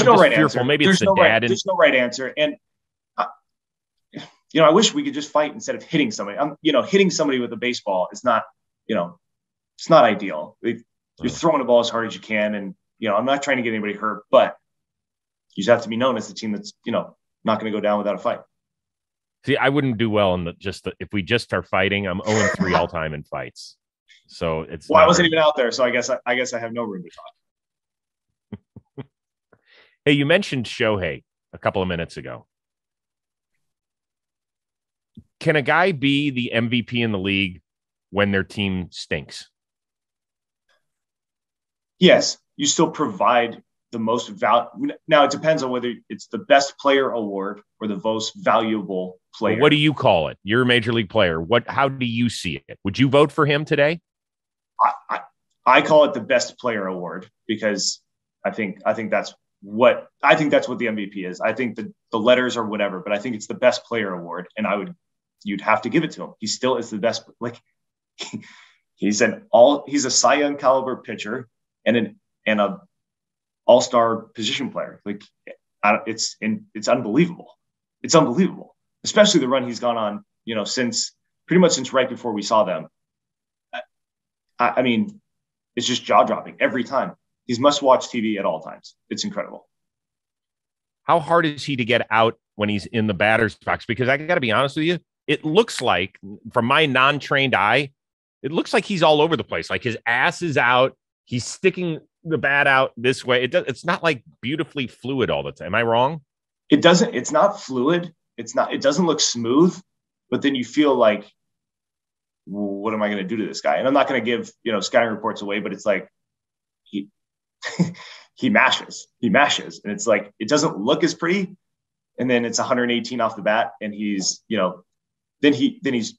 no right answer. Maybe it's the dad. There's no right answer. And, I wish we could just fight instead of hitting somebody. Hitting somebody with a baseball is not, it's not ideal. You're throwing the ball as hard as you can. And, I'm not trying to get anybody hurt, but you just have to be known as the team that's, not going to go down without a fight. See, I wouldn't do well in if we just start fighting. I'm 0-3 all time in fights. So it's. Well, I wasn't even out there, so I guess I have no room to talk. Hey, you mentioned Shohei a couple of minutes ago. Can a guy be the MVP in the league when their team stinks? Yes, you still provide the most value. Now, it depends on whether it's the best player award or the most valuable player. Well, what do you call it? You're a major league player. How do you see it? Would you vote for him today? I call it the best player award because I think that's what the MVP is. I think the letters are whatever, but I think it's the best player award, and you'd have to give it to him. He still is the best. Like he's a Cy Young caliber pitcher and a all-star position player. Like it's unbelievable. It's unbelievable, especially the run he's gone on. Since right before we saw them. I mean, it's just jaw-dropping every time. He's must-watch TV at all times. It's incredible. How hard is he to get out when he's in the batter's box? Because I got to be honest with you, it looks like, from my non-trained eye, it looks like he's all over the place. Like his ass is out. He's sticking the bat out this way. It's not like beautifully fluid all the time. Am I wrong? It's not fluid. It doesn't look smooth, but then you feel like, what am I going to do to this guy? And I'm not going to give, scouting reports away, but it's like he mashes. And it's like, it doesn't look as pretty. And then it's 118 off the bat. And he's, then he's,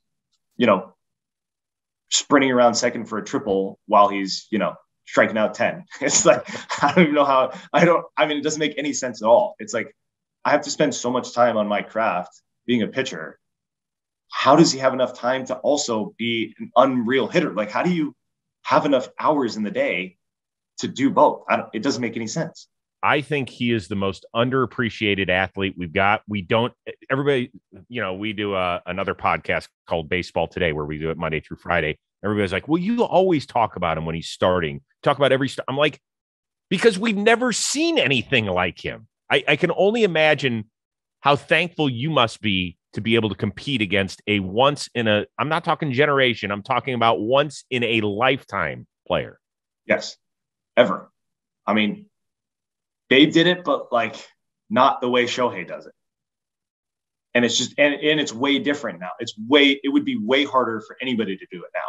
sprinting around second for a triple while he's, striking out 10. It's like, I don't even know how it doesn't make any sense at all. It's like, I have to spend so much time on my craft being a pitcher. How does he have enough time to also be an unreal hitter? Like, how do you have enough hours in the day to do both? It doesn't make any sense. I think he is the most underappreciated athlete we've got. We do another podcast called Baseball Today, where we do it Monday through Friday. Everybody's like, well, you always talk about him when he's starting. Talk about I'm like, because we've never seen anything like him. I can only imagine how thankful you must be to be able to compete against I'm not talking generation, I'm talking about once in a lifetime player. Yes, ever. I mean, Babe did it, but like not the way Shohei does it. And it's just, and it's way different now. It would be way harder for anybody to do it now.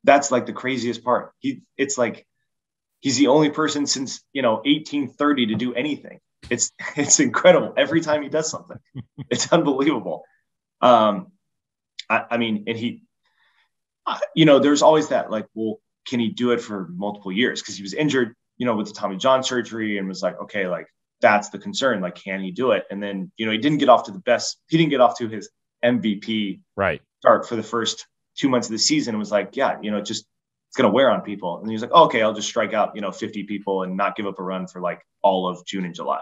That's like the craziest part. It's like, he's the only person since, 1830 to do anything. It's incredible. Every time he does something, it's unbelievable. I mean, and he, there's always that, like, well, can he do it for multiple years? Because he was injured, with the Tommy John surgery, and was like, okay, like that's the concern. Like, can he do it? And then, he didn't get off to his MVP start for the first 2 months of the season. And was like, yeah, it's going to wear on people. And he was like, oh, okay, I'll just strike out, 50 people and not give up a run for like all of June and July.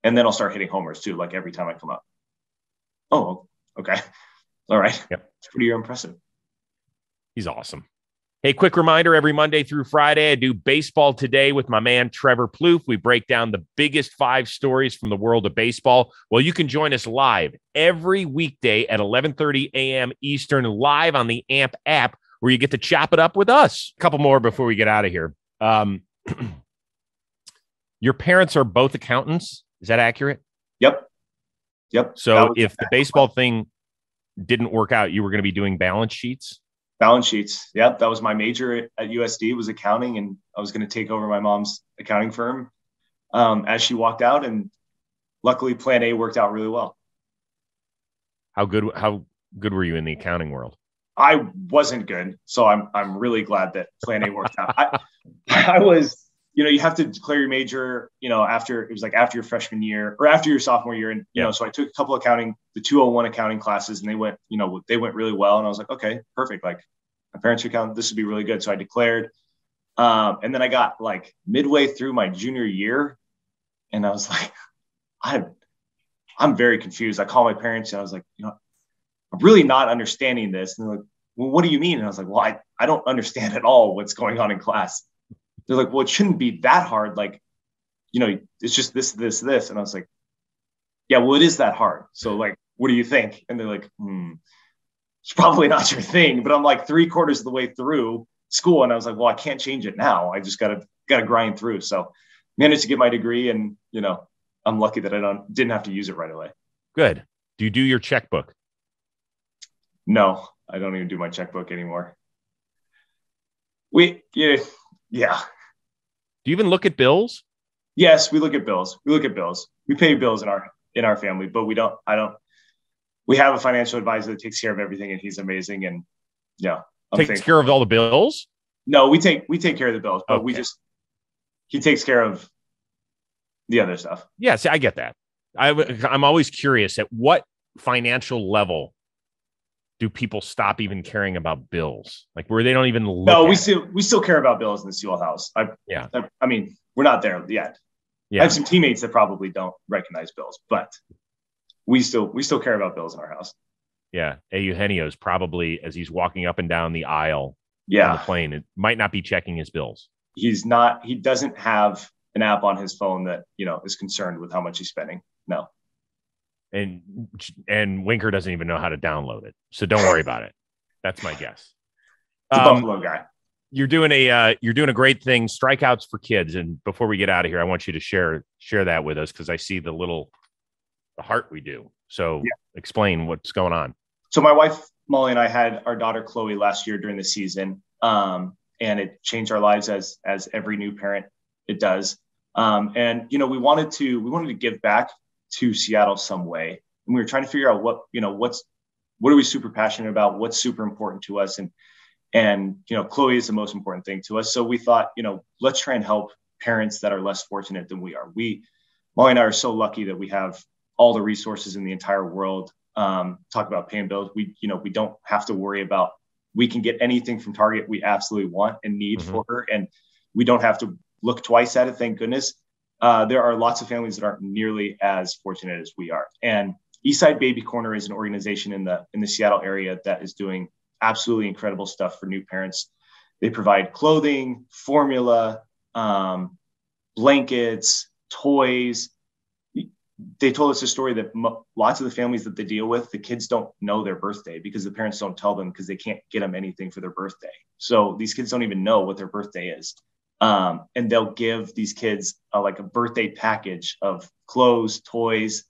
And then I'll start hitting homers too, like every time I come up. Oh, okay. All right. Yep. It's pretty impressive. He's awesome. Hey, quick reminder, every Monday through Friday, I do Baseball Today with my man, Trevor Plouffe. We break down the biggest 5 stories from the world of baseball. Well, you can join us live every weekday at 11:30 a.m. Eastern, live on the AMP app, where you get to chop it up with us. A couple more before we get out of here. Your parents are both accountants. Is that accurate? Yep. So if the baseball thing didn't work out, you were going to be doing balance sheets? Balance sheets. Yep. That was my major at USD, was accounting, and I was going to take over my mom's accounting firm as she walked out. And luckily, Plan A worked out really well. How good were you in the accounting world? I wasn't good, so I'm really glad that Plan A worked out. I was, you have to declare your major, after your freshman year or after your sophomore year, and so I took a couple the 201 accounting classes, and they went really well, and I was like, okay, perfect. Like, my parents are accountant, this would be really good. So I declared, and then I got like midway through my junior year, and I was like, I'm very confused. I called my parents, and I was like, I'm really not understanding this. And they're like, well, what do you mean? And I was like, well, I don't understand at all what's going on in class. They're like, well, it shouldn't be that hard. Like, it's just this. And I was like, yeah, well, it is that hard. So like, what do you think? And they're like, it's probably not your thing. But I'm like 3/4 of the way through school. And I was like, well, I can't change it now. I just got to grind through. So managed to get my degree, and, I'm lucky that I didn't have to use it right away. Good. Do you do your checkbook? No, I don't even do my checkbook anymore. Yeah. Do you even look at bills? Yes, we look at bills. We pay bills in our family, but we have a financial advisor that takes care of everything, and he's amazing. And yeah, Takes care of all the bills? No, we take care of the bills, but okay. He takes care of the other stuff. Yeah, see, I get that. I'm always curious, at what financial level do people stop even caring about bills? Like where they don't even look. No, we still care about bills in the Sewald house. I mean, we're not there yet. Yeah. I have some teammates that probably don't recognize bills, but we still care about bills in our house. Yeah. Eugenio's probably, as he's walking up and down the aisle on the plane, it might not be checking his bills. He doesn't have an app on his phone that, is concerned with how much he's spending. No. And Winker doesn't even know how to download it. So don't worry about it. That's my guess. Buffalo guy. You're doing a great thing, Strikeouts for Kids. And before we get out of here, I want you to share that with us, because I see the heart we do. So explain what's going on. So my wife, Molly, and I had our daughter, Chloe, last year during the season. And it changed our lives as every new parent it does. And, we wanted to give back to Seattle some way. And we were trying to figure out what are we super passionate about? What's super important to us? And Chloe is the most important thing to us. So we thought, let's try and help parents that are less fortunate than we are. Molly and I are so lucky that we have all the resources in the entire world. Talk about paying bills. We don't have to worry about, we can get anything from Target we absolutely want and need for her. And we don't have to look twice at it. Thank goodness. There are lots of families that aren't nearly as fortunate as we are. And Eastside Baby Corner is an organization in the Seattle area that is doing absolutely incredible stuff for new parents. They provide clothing, formula, blankets, toys. They told us a story that lots of the families that they deal with, the kids don't know their birthday because the parents don't tell them, because they can't get them anything for their birthday. So these kids don't even know what their birthday is. And they'll give these kids like a birthday package of clothes, toys,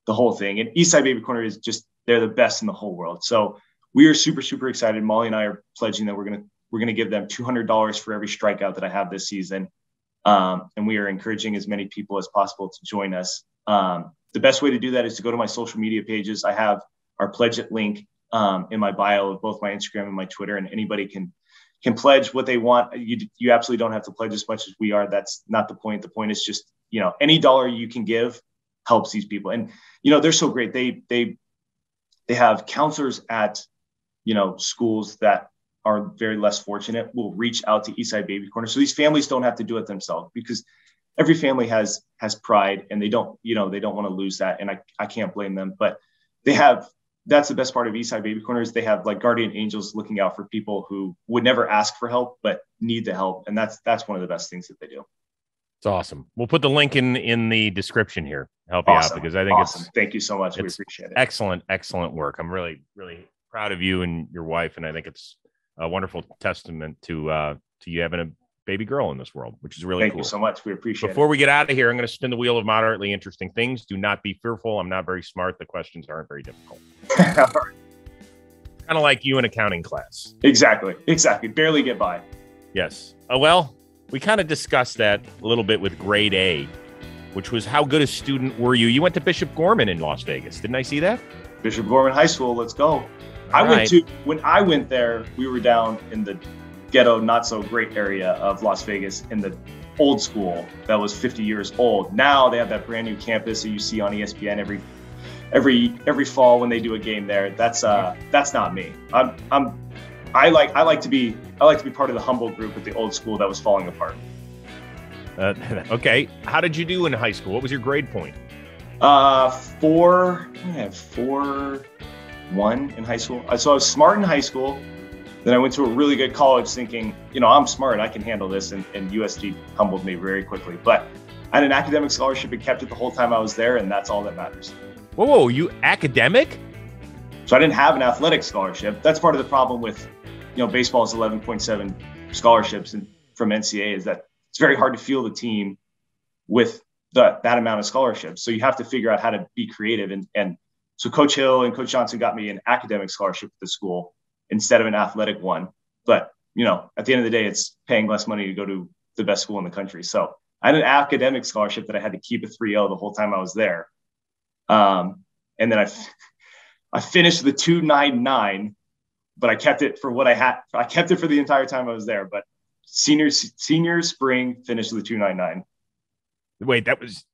the whole thing. And Eastside Baby Corner is they're the best in the whole world. So we are super, super excited. Molly and I are pledging that we're going to give them $200 for every strikeout that I have this season. And we are encouraging as many people as possible to join us. The best way to do that is to go to my social media pages. I have our Pledge It link in my bio of both my Instagram and my Twitter, and anybody can pledge what they want. You absolutely don't have to pledge as much as we are. That's not the point. The point is just, any dollar you can give helps these people. And, they're so great. They have counselors at, schools that are very less fortunate will reach out to Eastside Baby Corner. So these families don't have to do it themselves, because every family has pride, and they don't want to lose that. And I can't blame them, but that's the best part of Eastside Baby Corner is they have like guardian angels looking out for people who would never ask for help, but need the help. And that's one of the best things that they do. It's awesome. We'll put the link in the description here, help you out, because I think it's, thank you so much. We appreciate it. Excellent work. I'm really, really proud of you and your wife. And I think it's a wonderful testament to you having a baby girl in this world, which is really cool. Thank you so much. We appreciate it. Before we get out of here, I'm going to spin the wheel of moderately interesting things. Do not be fearful. I'm not very smart. The questions aren't very difficult. Kind of like you in accounting class. Exactly. Barely get by. Yes. Well, we kind of discussed that a little bit with grade A, which was how good a student were you? You went to Bishop Gorman in Las Vegas. Didn't I see that? Bishop Gorman High School. Let's go. When I went there, we were down in the ghetto, not so great area of Las Vegas in the old school that was 50 years old. Now they have that brand new campus that you see on ESPN every fall when they do a game there. That's not me. I like to be part of the humble group at the old school that was falling apart. Okay. How did you do in high school? What was your grade point? 4.1 in high school. So I was smart in high school. Then I went to a really good college thinking, I'm smart, I can handle this. And USD humbled me very quickly. But I had an academic scholarship and kept it the whole time I was there. And that's all that matters. Whoa, you academic? So I didn't have an athletic scholarship. That's part of the problem with, baseball's 11.7 scholarships from NCAA is that it's very hard to field a team with that amount of scholarships. So you have to figure out how to be creative. And So Coach Hill and Coach Johnson got me an academic scholarship at the school instead of an athletic one. But, at the end of the day, it's paying less money to go to the best school in the country. So I had an academic scholarship that I had to keep a 3.0 the whole time I was there. And then I finished the 2.99, but I kept it for what I had. I kept it for the entire time I was there. But senior spring finished the 2.99. Wait, that was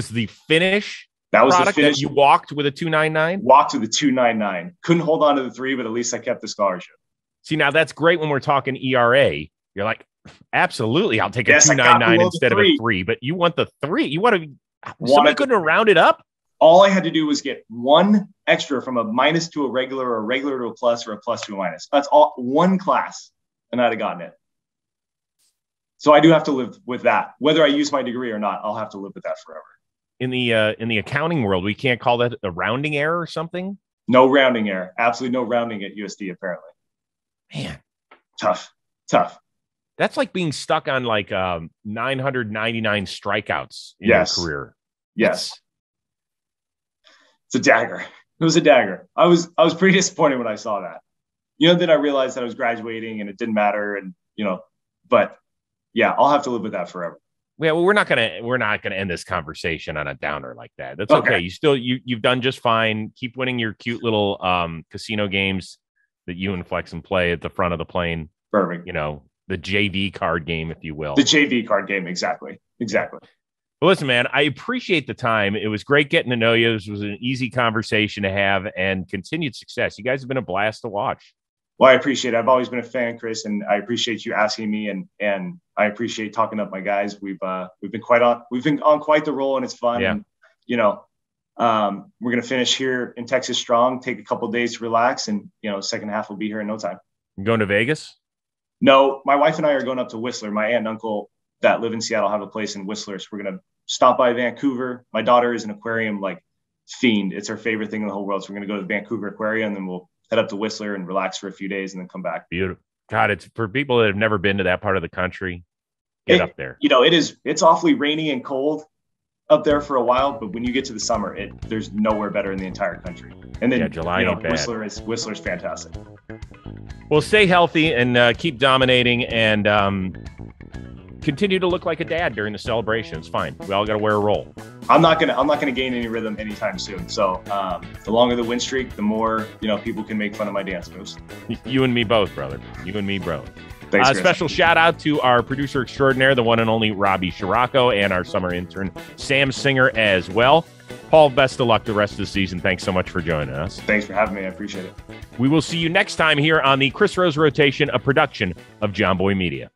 the finish. That was product the finish. That you walked with a 2.99. Walked with a 2.99. Couldn't hold on to the 3, but at least I kept the scholarship. See, now that's great when we're talking ERA. You're like, absolutely, I'll take a 2.99 instead of a 3. But you want the 3. You want to. Somebody couldn't have rounded up. All I had to do was get one extra from a minus to a regular, or a regular to a plus, or a plus to a minus. That's all, one class, and I'd have gotten it. So I do have to live with that. Whether I use my degree or not, I'll have to live with that forever. In the accounting world, we can't call that a rounding error or something? No rounding error. Absolutely no rounding at USD, apparently. Man. Tough. That's like being stuck on like 999 strikeouts in your career. Yes. It's a dagger. It was a dagger. I was pretty disappointed when I saw that. Then I realized that I was graduating and it didn't matter. And, but yeah, I'll have to live with that forever. Yeah, well, we're not gonna end this conversation on a downer like that. That's okay. You've done just fine. Keep winning your cute little casino games that you and Flexen play at the front of the plane. Perfect. The JV card game, if you will. The JV card game, exactly. Well, listen, man, I appreciate the time. It was great getting to know you. This was an easy conversation to have, and continued success. You guys have been a blast to watch. Well, I appreciate it. I've always been a fan, Chris, and I appreciate you asking me, and I appreciate talking up my guys. We've been on quite the roll, and it's fun. Yeah. And, we're gonna finish here in Texas strong. Take a couple of days to relax, and second half will be here in no time. You going to Vegas? No, my wife and I are going up to Whistler. My aunt and uncle that live in Seattle have a place in Whistler, so we're gonna stop by Vancouver. My daughter is an aquarium fiend. It's her favorite thing in the whole world. So we're gonna go to the Vancouver Aquarium, and then we'll head up to Whistler and relax for a few days and then come back. Beautiful. God, it's for people that have never been to that part of the country. Get up there. It's awfully rainy and cold up there for a while, but when you get to the summer, there's nowhere better in the entire country. And then July ain't bad. Whistler's fantastic. Well, stay healthy and keep dominating, and continue to look like a dad during the celebration. It's fine. We all got to wear a role. I'm not gonna gain any rhythm anytime soon. So the longer the win streak, the more people can make fun of my dance moves. You and me both, brother. You and me, bro. Thanks, special shout out to our producer extraordinaire, the one and only Robbie Scirocco, and our summer intern Sam Singer as well. Paul, best of luck the rest of the season. Thanks so much for joining us. Thanks for having me. I appreciate it. We will see you next time here on the Chris Rose Rotation, a production of John Boy Media.